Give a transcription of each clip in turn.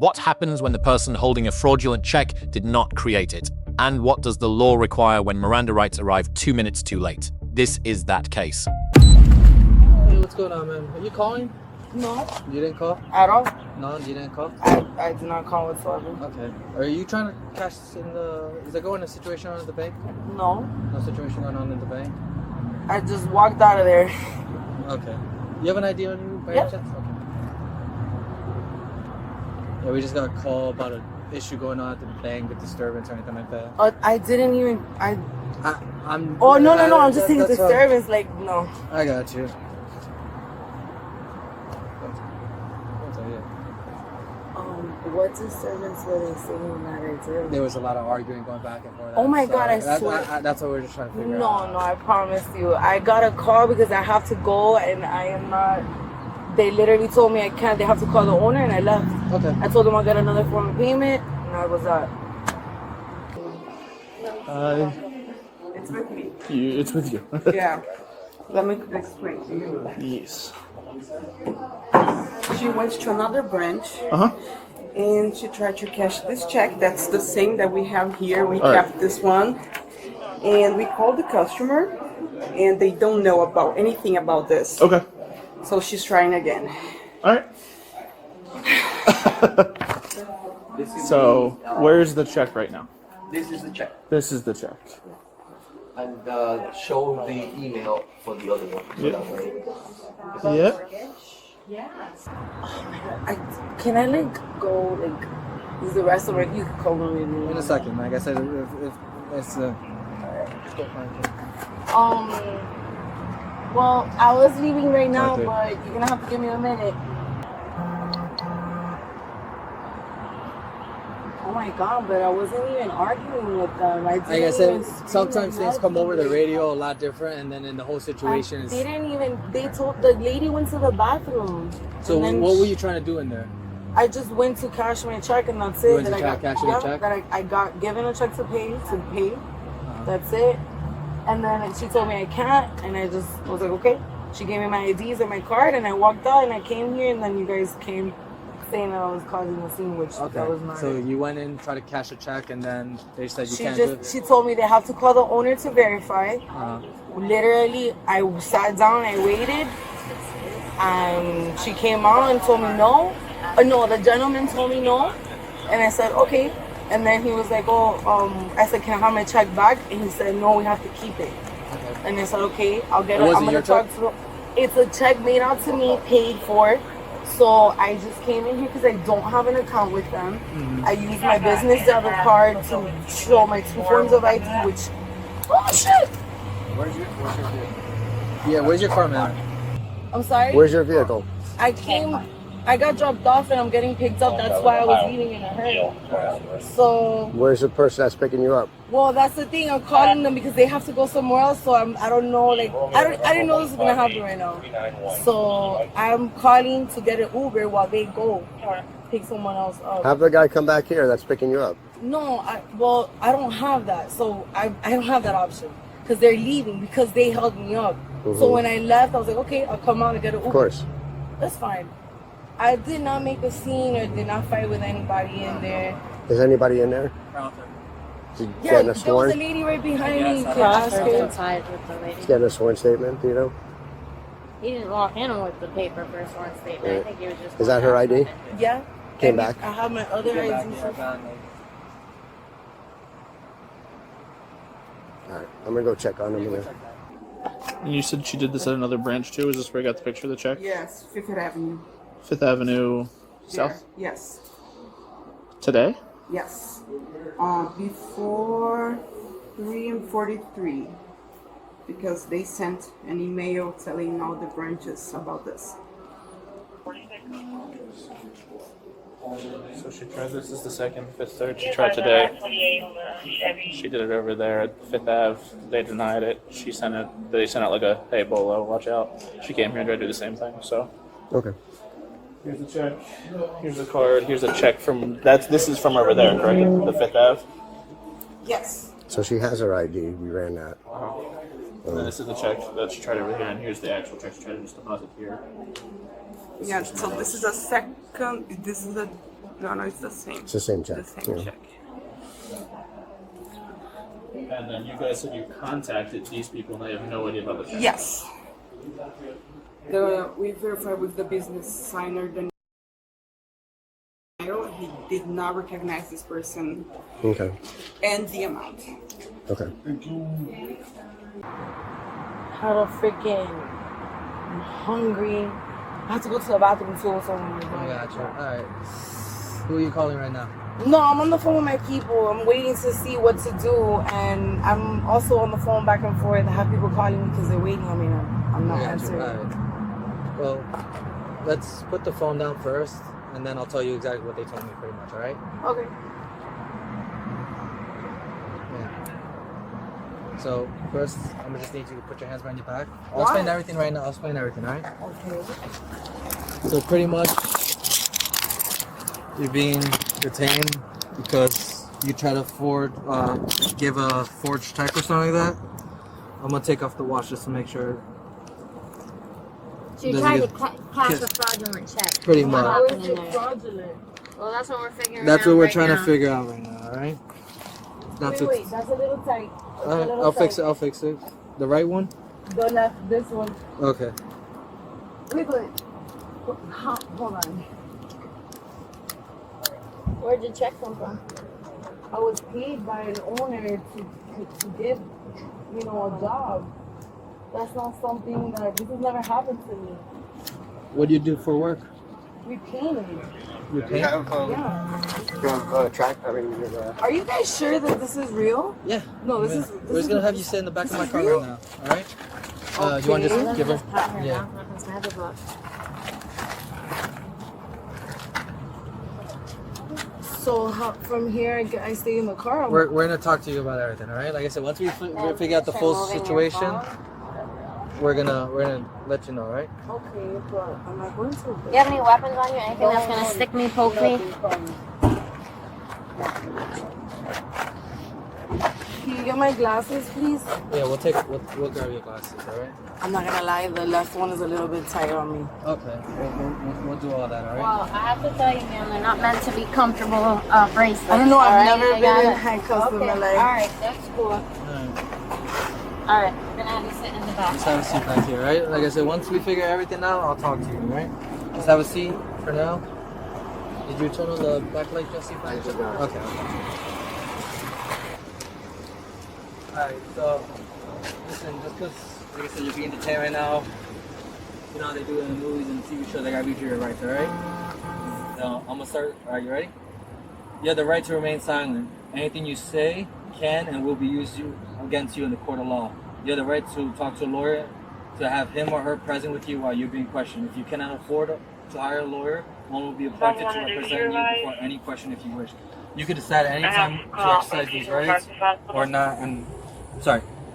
What happens when the person holding a fraudulent check did not create it? And what does the law require when Miranda rights arrive 2 minutes too late? This is that case. Hey, what's going on, man? Are you calling? No. You didn't call? At all? No, you didn't call? I did not call whatsoever. Okay. Are you trying to cash in the... Is there going a situation on at the bank? No. No situation going on in the bank? I just walked out of there. Okay. You have an ID on you by any chance? Okay. Yeah, we just got a call about an issue going on at the bank with disturbance or anything like that. I didn't even... I'm... Oh, no. I'm just saying disturbance. Like, no. I got you. What disturbance were they saying that I did? There was a lot of arguing going back and forth. Oh my God, I swear. That's what we're just trying to figure out. No, I promise you. I got a call because I have to go and I am not... They literally told me I can't. They have to call the owner and I left. Okay. I told them I got another form of payment and I was out. It's with me. It's with you. Yeah. Let me explain to you. Yes. She went to another branch. Uh-huh. And she tried to cash this check. That's the same that we have here. We All kept right. this one. And we called the customer and they don't know about anything about this. Okay. So she's trying again. All right. So, where's the check right now? This is the check. This is the check. And show the email for the other one. So that way. Yeah. Can I go is the restaurant you can call me In a second, like I said, if it's just go find it. Well, I was leaving right now, Okay. but you're gonna have to give me a minute. Oh my God, but I wasn't even arguing with them. Like I said, sometimes things come over the radio a lot different, and then in the whole situation They didn't even. They told the lady went to the bathroom. So what were you trying to do in there? I just went to cash my check, and that's You it. went to cash your check? That I got given a check to pay. That's it. And then she told me I can't, and I just was like, okay. She gave me my IDs and my card, and I walked out, and I came here, and then you guys came saying that I was causing a scene, which that was not. So you went in, tried to cash a check, and then they said you can't do it? She told me they have to call the owner to verify. Literally, I sat down, I waited, and she came out and told me no. No, the gentleman told me no, and I said okay. And then he was like, I said, can I have my check back? And he said, no, we have to keep it. Okay. And I said, okay, I'll get it. I'm gonna talk to them. It's a check made out to me, paid for. So I just came in here because I don't have an account with them. Mm-hmm. I use my business debit card to show my 2 forms of ID, which, oh shit! Where's your vehicle? Yeah, where's your car, man? I'm sorry? Where's your vehicle? I got dropped off and I'm getting picked up. That's why I was leaving in a hurry. So... Where's the person that's picking you up? Well, that's the thing. I'm calling them because they have to go somewhere else. So I don't know. I didn't know this was going to happen right now. So I'm calling to get an Uber while they go pick someone else up. Have the guy come back here that's picking you up. No, I don't have that. So I don't have that option. Because they're leaving because they held me up. Mm-hmm. So when I left, I was like, okay, I'll come out and get an Uber. Of course. That's fine. I did not make a scene or did not fight with anybody in there. Is anybody in there? Yeah, there was a lady right behind me. You can ask her. Inside with the lady. He's getting a sworn statement, do you know? He didn't walk in with the paper for a sworn statement. Right. I think he was just. Is that her ID? Yeah. Came back. I have my other ID. Alright, I'm gonna go check on him. And you said she did this at another branch too? Is this where I got the picture of the check? Yes, Fifth Avenue. 5th Avenue South? Yes. Today? Yes. Before 3:43. Because they sent an email telling all the branches about this. So she tried, this is the 2nd, 5th, 3rd, she tried today. She did it over there at 5th Ave, they denied it. They sent out like a, hey Bolo, watch out. She came here and tried to do the same thing, so. Okay. Here's the check, here's the card, here's a check from, this is from over there, correct, the 5th Ave? Yes. So she has her ID, we ran that. And then this is the check that she tried over here, and here's the actual check she tried to just deposit here. Yeah, so this is a second, this is the No, it's the same. It's the same check. The same Yeah. check. And then you guys said you contacted these people and they have no idea about the check. Yes. We verified with the business signer the he did not recognize this person Okay. and the amount. Okay. How the freaking I'm hungry. I have to go to the bathroom too. So I got you. Alright. Who are you calling right now? no, I'm on the phone with my people. I'm waiting to see what to do, and I'm also on the phone back and forth. I have people calling me because they're waiting on me. And I'm not I got you. answering. Alright. Well, let's put the phone down first, and then I'll tell you exactly what they told me pretty much, alright? Okay. Yeah. So, first, I'm gonna just need you to put your hands behind your back. I'll Why? explain everything right now. I'll explain everything, alright? Okay. So, pretty much, you're being detained because you try to give a forged check or something like that. I'm gonna take off the watch just to make sure. So you Does tried it to cash a fraudulent check. Pretty What much. How happened is in it there? fraudulent? Well, that's what we're figuring That's out what we're right trying now. to figure out right now, alright? That's Wait, that's a little tight. It's a Alright, little I'll fix tight. it. I'll fix it. The right one? The left, this one. Okay. Wait, but hold on. Where'd your check come from? I was paid by an owner to give, a job. That's not something that this has never happened to me. What do you do for work? Repainting. You paint? Yeah. Track. Are you guys sure that this is real? Yeah. No, this Yeah. is. We're just gonna have you sit in the back of my car right now. Alright? You want to Okay. just give her? Yeah. So from here, I stay in the car. We're gonna talk to you about everything, alright? Like I said, once we figure out the full situation, we're gonna let you know, right? Okay, but am I going to? You have any weapons on you? Anything that's gonna stick me, poke me? Can you get my glasses, please? Yeah, we'll grab your glasses, alright? I'm not gonna lie, the left one is a little bit tight on me. Okay, we'll do all that, alright? Well, I have to tell you, man, they're not meant to be comfortable bracelets. I don't know, I've alright? never They been in gotta- handcuffs in my Okay, life. alright, that's cool. Alright. Alright, we're gonna have you sit in the back. Just have a seat back here, right? Like I said, once we figure everything out, I'll talk to you, right? Just have a seat for now. Did you turn on the back light, Jesse? Okay. Alright, so, listen, just because, like I said, you're being detained right now, you know how they do it in the movies and TV shows, they gotta read you your rights, alright? So, I'm gonna start, alright, you ready? You have the right to remain silent. Anything you say can and will be used against you in the court of law. You have the right to talk to a lawyer, to have him or her present with you while you're being questioned. If you cannot afford to hire a lawyer, one will be appointed to represent you before any question if you wish. You could decide at any time to exercise these rights or not,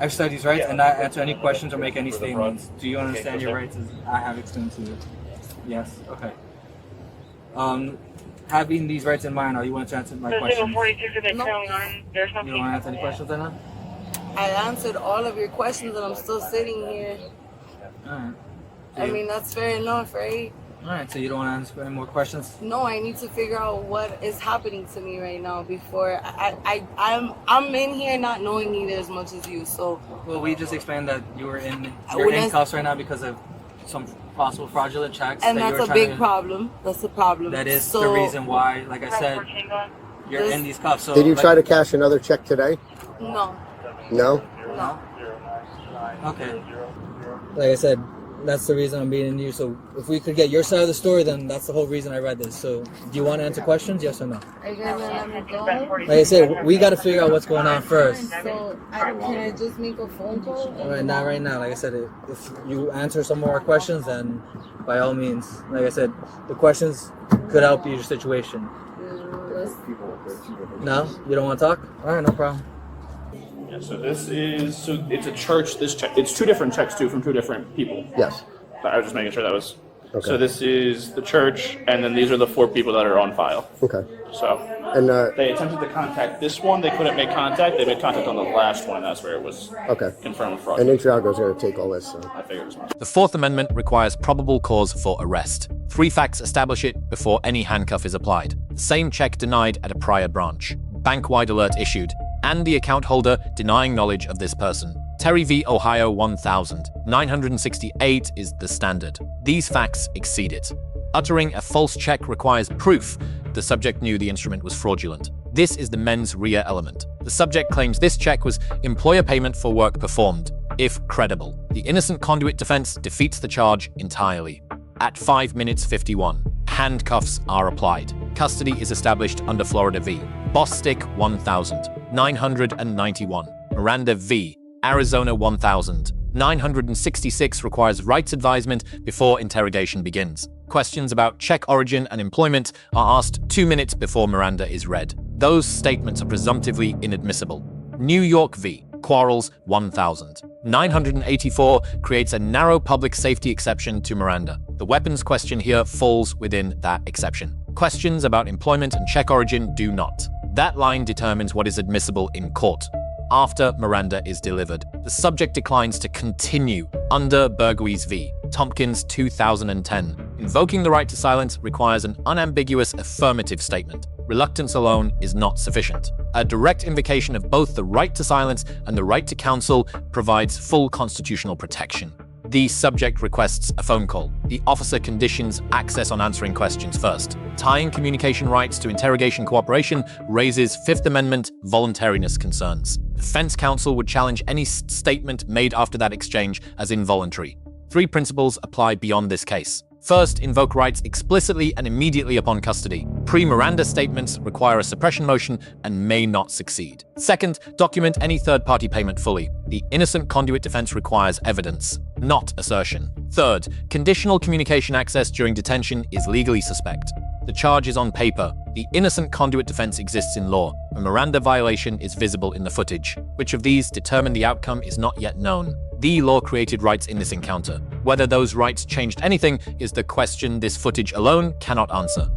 exercise these rights and not answer any questions or make any statements. Do you understand your rights as I have explained to you? Yes. Okay. Having these rights in mind, are you want to answer my questions? You don't want to answer any questions right now? I answered all of your questions and I'm still sitting here. Alright. I mean, that's fair enough, right? Alright, so you don't want to answer any more questions? No, I need to figure out what is happening to me right now before I'm in here not knowing neither as much as you. So Well, we just explained that you're in cuffs right now because of some possible fraudulent checks. and that that's you were a trying big to- problem. That's a problem. That is so, the reason why, like I said, you're This- in these cuffs. So Did you like, try to cash another check today? No, No. no. Okay. Like I said, that's the reason I'm beating you. So if we could get your side of the story, then that's the whole reason I read this. So do you want to answer questions? Yes or no? Are you guys gonna let me go? Like I said, we got to figure out what's going on first. So can I just make a phone call? All right, not right now. Like I said, if you answer some more questions, then by all means, like I said, the questions could help your situation. No? You don't want to talk? All right, no problem. Yeah, so it's a church. It's two different checks too from two different people. Yes. I was just making sure that was. Okay. So this is the church, and then these are the 4 people that are on file. Okay. So And they attempted to contact this one. They couldn't make contact. They made contact on the last one. That's where it was okay. confirmed fraud. And Interroga's going to take all this. So. I figured as much. The Fourth Amendment requires probable cause for arrest. 3 facts establish it before any handcuff is applied. the same check denied at a prior branch, bank-wide alert issued, and the account holder denying knowledge of this person. Terry v. Ohio 1968 is the standard. These facts exceed it. Uttering a false check requires proof the subject knew the instrument was fraudulent. This is the mens rea element. The subject claims this check was employer payment for work performed. If credible, the innocent conduit defense defeats the charge entirely. At 5 minutes 51, handcuffs are applied. Custody is established under Florida v. Bostick 1991. Miranda v. Arizona 1966 requires rights advisement before interrogation begins. Questions about check origin and employment are asked 2 minutes before Miranda is read. Those statements are presumptively inadmissible. New York v. Quarles 1984 creates a narrow public safety exception to Miranda. The weapons question here falls within that exception. Questions about employment and check origin do not. That line determines what is admissible in court. After Miranda is delivered, the subject declines to continue under Berguis v. Tompkins 2010. Invoking the right to silence requires an unambiguous affirmative statement. Reluctance alone is not sufficient. A direct invocation of both the right to silence and the right to counsel provides full constitutional protection. The subject requests a phone call. The officer conditions access on answering questions first. Tying communication rights to interrogation cooperation raises Fifth Amendment voluntariness concerns. Defense counsel would challenge any statement made after that exchange as involuntary. 3 principles apply beyond this case. First, invoke rights explicitly and immediately upon custody. Pre-Miranda statements require a suppression motion and may not succeed. Second, document any third-party payment fully. The innocent conduit defense requires evidence, not assertion. Third, conditional communication access during detention is legally suspect. The charge is on paper. The innocent conduit defense exists in law. A Miranda violation is visible in the footage. Which of these determine the outcome is not yet known. The law created rights in this encounter. Whether those rights changed anything is the question this footage alone cannot answer.